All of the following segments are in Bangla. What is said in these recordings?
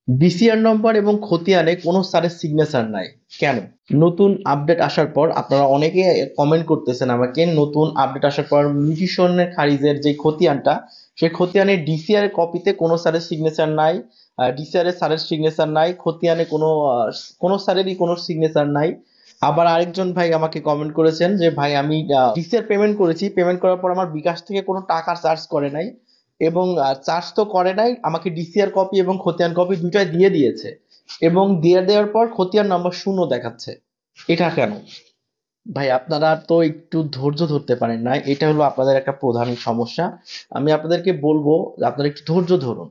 ডিসিআর নম্বর এবং খতিয়ানে কোনো স্যারের সিগনেচার নাই। কেন? নতুন আপডেট আসার পর আপনারা অনেকে কমেন্ট করতেছেন আমাকে, নতুন আপডেট আসার পর মিউটিশনের খারিজের যে খতিয়ানটা, সেই খতিয়ানের ডিসিআর কপিতে কোনো স্যারের সিগনেচার নাই, ডিসিআর এর স্যারের সিগনেচার নাই, খতিয়ানে কোনো স্যারেরই কোনো সিগনেচার নাই। আবার আরেকজন ভাই আমাকে কমেন্ট করেছেন যে ভাই আমি ডিসিআর পেমেন্ট করেছি, পেমেন্ট করার পর আমার বিকাশ থেকে কোনো টাকা চার্জ করে নাই, এবং চার্জ তো করে নাই, আমাকে ডিসিআর কপি এবং খতিয়ান কপি দুইটাই দিয়ে দিয়েছে, এবং দিয়ে দেওয়ার পর খতিয়ান নাম্বার 0 দেখাচ্ছে। এটা কেন? ভাই আপনারা তো একটু ধৈর্য ধরতে পারেন না, এটা হলো আপনাদের একটা প্রধান সমস্যা। আমি আপনাদেরকে বলবো যে আপনারা একটু ধৈর্য ধরুন।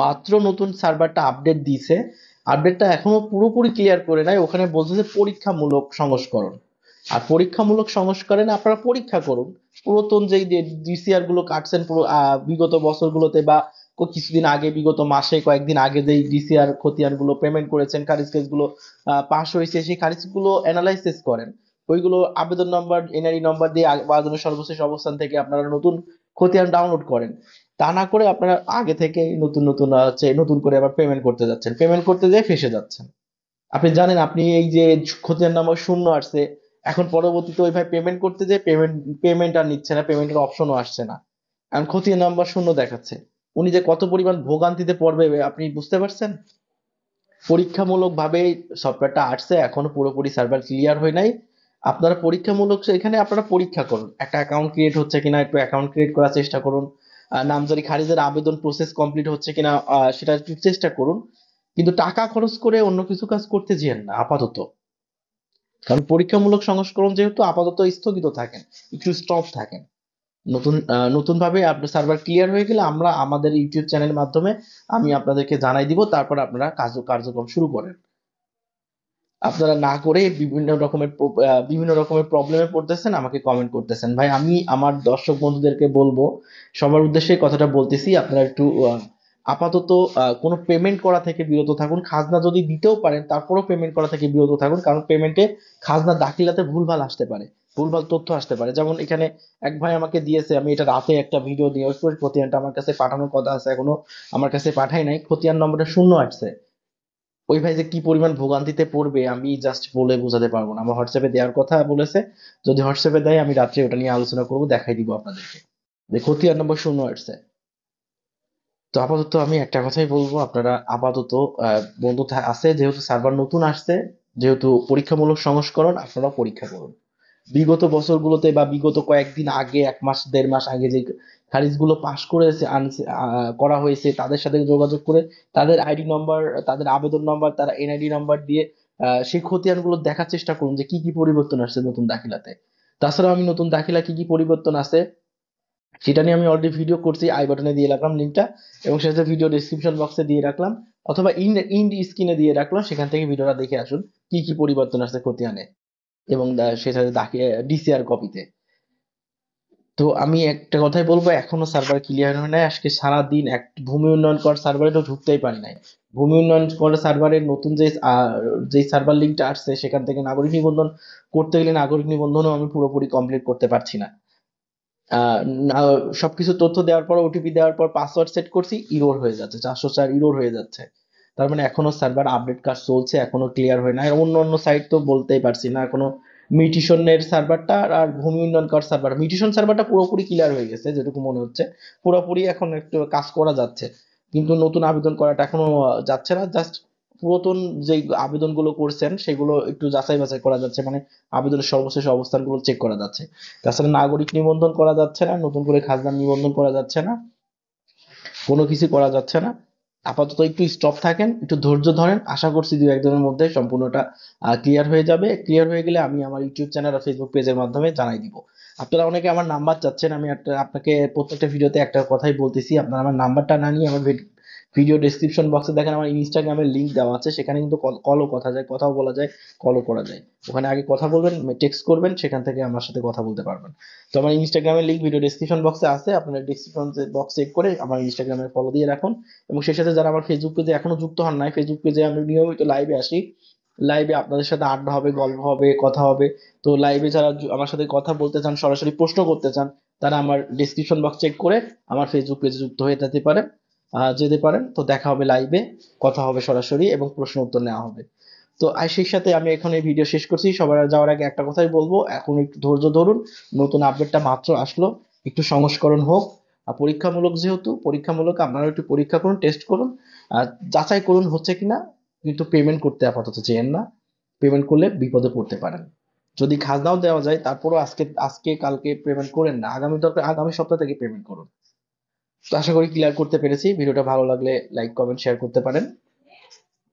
মাত্র নতুন সার্ভারটা আপডেট দিয়েছে, আপডেটটা এখনো পুরোপুরি ক্লিয়ার করে নাই, ওখানে বলছে যে পরীক্ষামূলক সংস্করণ। আর পরীক্ষামূলক সংস্করণে আপনারা পরীক্ষা করুন পুরাতন যেই ডিসিআর গুলো কাটছেন পুরো বিগত বছরগুলোতে, বা কিছুদিন আগে, বিগত মাসে কয়েকদিন আগে যেই ডিসিআর খতিয়ান গুলো পেমেন্ট করেছেন, খারিজ কেস গুলো পাস হয়েছে, সেই খারিজ গুলো অ্যানালাইসিস করেন। ওইগুলো আবেদন নম্বর, এনআরই নম্বর দিয়ে আবেদনের সর্বশেষ অবস্থান থেকে আপনারা নতুন খতিয়ান ডাউনলোড করেন। তা না করে আপনারা আগে থেকে নতুন নতুন হচ্ছে নতুন করে আবার পেমেন্ট করতে যাচ্ছেন, পেমেন্ট করতে যেয়ে ফেসে যাচ্ছেন। আপনি জানেন, আপনি এই যে খতিয়ান নাম্বার 0 আসছে, এখন পরবর্তীতে ওই ভাই পেমেন্ট করতে যে পেমেন্ট আর নিচ্ছে না, পেমেন্টের অপশনও আসছে না, এখন খতিয়ান নাম্বার 0 দেখাচ্ছে। উনি যে কত পরিমাণ ভোগান্তিতে পড়বে আপনি বুঝতে পারছেন? পরীক্ষামূলক ভাবে সফটওয়্যারটা আসছে, এখনো পুরোপুরি সার্ভার ক্লিয়ার হয় নাই। আপনারা পরীক্ষামূলক এখানে আপনারা পরীক্ষা করুন, একটা অ্যাকাউন্ট ক্রিয়েট হচ্ছে কিনা, একটু অ্যাকাউন্ট ক্রিয়েট করার চেষ্টা করুন। নামজারি খারিজের আবেদন প্রসেস কমপ্লিট হচ্ছে কিনা সেটা একটু চেষ্টা করুন। কিন্তু টাকা খরচ করে অন্য কিছু কাজ করতে যেন না আপাতত। কারণ পরীক্ষামূলক সংস্করণ যেহেতু আপাতত স্থগিত থাকেন, একটু স্টপ থাকেন। নতুন ভাবে আপনার সার্ভার ক্লিয়ার হয়ে গেলে আমরা আমাদের ইউটিউব চ্যানেলের মাধ্যমে আমি আপনাদেরকে জানাই দিব, তারপর আপনারা কার্যক্রম শুরু করেন। আপনারা না করে বিভিন্ন রকমের প্রবলেমে পড়তেছেন, আমাকে কমেন্ট করতেছেন। ভাই আমি আমার দর্শক বন্ধুদেরকে বলবো, সবার উদ্দেশ্যে এই কথাটা বলতেছি, আপনারা একটু আপাতত কোনো পেমেন্ট করা থেকে বিরত থাকুন। খাজনা যদি দিতেও পারেন তারপরেও পেমেন্ট করা থেকে বিরত থাকুন, কারণ পেমেন্টে খাজনা দাখিলাতে ভুলভাল আসতে পারে, ভুলভাল তথ্য আসতে পারে। যেমন এখানে এক ভাই আমাকে দিয়েছে, আমি এটা রাতে একটা ভিডিও দিয়ে খতিয়ানটা আমার কাছে পাঠানোর কথা আছে, এখনো আমার কাছে পাঠাই নাই, খতিয়ান নম্বরটা 0 আসছে। ওই ভাই যে কি পরিমাণ ভোগান্তিতে পড়বে আমি জাস্ট বলে বোঝাতে পারবো না। আমার হোয়াটসঅ্যাপে দেওয়ার কথা বলেছে, যদি হোয়াটসঅ্যাপে দেয় আমি রাত্রে ওটা নিয়ে আলোচনা করবো, দেখাই দিব আপনাদেরকে যে খতিয়ান নম্বর 0 আসছে। তো আপাতত আমি একটা কথাই বলবো, আপনারা আপাতত আছে, যেহেতু সার্ভার নতুন আসছে, যেহেতু পরীক্ষামূলক সংস্করণ, আপনারা পরীক্ষা করুন। বিগত বছরগুলোতে বা বিগত কয়েকদিন আগে, 1 মাস 1.5 মাস আগে যে খারিজগুলো পাশ করেছে করা হয়েছে, তাদের সাথে যোগাযোগ করে তাদের আইডি নম্বর, তাদের আবেদন নম্বর, তারা এনআইডি নাম্বার দিয়ে সেই খতিয়ানগুলো দেখার চেষ্টা করুন যে কি কি পরিবর্তন আসছে নতুন দাখিলাতে। তাছাড়াও আমি নতুন দাখিলা কি কি পরিবর্তন আছে সেটা নিয়ে আমি অলরেডি ভিডিও করছি, আই বাটনে দিয়ে রাখলাম লিঙ্কটা, এবং সেটা ভিডিও ডেসক্রিপশন বক্সে দিয়ে রাখলাম, অথবা ইন স্ক্রিনে দিয়ে রাখলাম, সেখান থেকে ভিডিওটা দেখে আসুন কি কি পরিবর্তন আসছে খতিয়ানে, এবং সেটা ডিসিআর কপিতে। তো আমি একটা কথাই বলবো, এখনো সার্ভার ক্লিয়ার হয় নাই। আজকে সারা দিন এক ভূমি উন্নয়ন কর সার্ভারে তো ঢুকতেই পারি নাই। ভূমি উন্নয়ন কর সার্ভারের নতুন যে সার্ভার লিঙ্কটা আসছে, সেখান থেকে নাগরিক নিবন্ধন করতে গেলে নাগরিক নিবন্ধনও আমি পুরোপুরি কমপ্লিট করতে পারছি না। আহ সবকিছু তথ্য দেওয়ার পর, ওটিপি দেওয়ার পর পাসওয়ার্ড সেট করছি, ইরোর হয়ে যাচ্ছে, 404 ইরোর হয়ে যাচ্ছে। তার মানে এখনো সার্ভার আপডেট কাজ চলছে, এখনো ক্লিয়ার হয় না। আর অন্য অন্য সাইট তো বলতেই পারছি না এখনো। মিটিশনের সার্ভারটা আর ভূমি উন্নয়ন কর সার্ভার, মিটিশন সার্ভারটা পুরোপুরি ক্লিয়ার হয়ে গেছে যেটুকু মনে হচ্ছে, পুরোপুরি এখন একটু কাজ করা যাচ্ছে। কিন্তু নতুন আবেদন করাটা এখনো যাচ্ছে না, জাস্ট পুরাতন যে আবেদনগুলো করছেন সেগুলো একটু যাচাই বাছাই করা যাচ্ছে, মানে আবেদনের সর্বশেষ অবস্থানগুলো চেক করা যাচ্ছে। তাছাড়া নাগরিক নিবন্ধন করা যাচ্ছে না, নতুন করে খাজনা নিবন্ধন করা যাচ্ছে না, কোনো কিছু করা যাচ্ছে না। আপাতত একটু স্টপ থাকেন, একটু ধৈর্য ধরেন, আশা করছি 2-1 দিনের মধ্যে সম্পূর্ণটা ক্লিয়ার হয়ে যাবে। ক্লিয়ার হয়ে গেলে আমি আমার ইউটিউব চ্যানেল আর ফেসবুক পেজের মাধ্যমে জানাই দিব। আপনারা অনেকে আমার নাম্বার চাচ্ছেন, আমি আপনাকে প্রত্যেকটা ভিডিওতে একটা কথাই বলতেছি, আপনারা আমার নাম্বারটা না নিয়ে আমার ভিডিও ডেসক্রিপশন বক্সে দেখেন আমার ইনস্টাগ্রামের লিংক দেওয়া আছে, সেখানে কিন্তু কলও কথাও বলা যায়, কলও করা যায়। ওখানে আগে কথা বলবেন, টেক্সট করবেন, সেখান থেকে আমার সাথে কথা বলতে পারবেন। তো আমার ইনস্টাগ্রামের লিংক ভিডিও ডেসক্রিপশন বক্সে আছে, আপনারা ডেসক্রিপশন বক্স চেক করে আমার ইনস্টাগ্রামে ফলো দিয়ে রাখুন। এবং সেই সাথে যারা আমার ফেসবুক পেজে এখনো যুক্ত হন নাই, ফেসবুক পেজে আমি নিয়মিত লাইভে আসি, লাইভে আপনাদের সাথে আড্ডা হবে, গল্প হবে, কথা হবে। তো লাইভে যারা আমার সাথে কথা বলতে চান, সরাসরি প্রশ্ন করতে চান, তারা আমার ডেসক্রিপশন বক্স চেক করে আমার ফেসবুক পেজে যুক্ত হয়ে যেতে পারে। যেতে পারেন। তো দেখা হবে লাইভে, কথা হবে সরাসরি এবং প্রশ্ন উত্তর নেওয়া হবে। তো সেই সাথে আমি এখন এই ভিডিও শেষ করছি। সবার যাওয়ার আগে একটা কথাই বলবো, এখন একটু ধৈর্য ধরুন। নতুন আপডেটটা মাত্র আসলো, একটু সংস্করণ হোক। পরীক্ষামূলক যেহেতু, পরীক্ষামূলক আপনারা একটু পরীক্ষা করুন, টেস্ট করুন, যাচাই করুন হচ্ছে কিনা। কিন্তু পেমেন্ট করতে আপাতত চেয়েন না, পেমেন্ট করলে বিপদে পড়তে পারেন। যদি খাজনাও দেওয়া যায় তারপরও আজকে আজকে কালকে পেমেন্ট করেন না, আগামী দরকার আগামী সপ্তাহ থেকে পেমেন্ট করুন। তো আশা করি ক্লিয়ার করতে পেরেছি। ভিডিওটা ভালো লাগলে লাইক কমেন্ট শেয়ার করতে পারেন।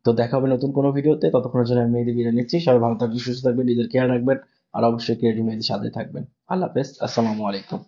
তো দেখা হবে নতুন কোনো ভিডিওতে, ততক্ষণের জন্য আমি মেহেদী বিদায় নিচ্ছি। সবাই ভালো থাকবেন, সুস্থ থাকবেন, নিজের খেয়াল রাখবেন, আর অবশ্যই ক্রিয়েটিভ মেহেদীর সাথে থাকবেন। আল্লাহ হাফেজ, আসসালামু আলাইকুম।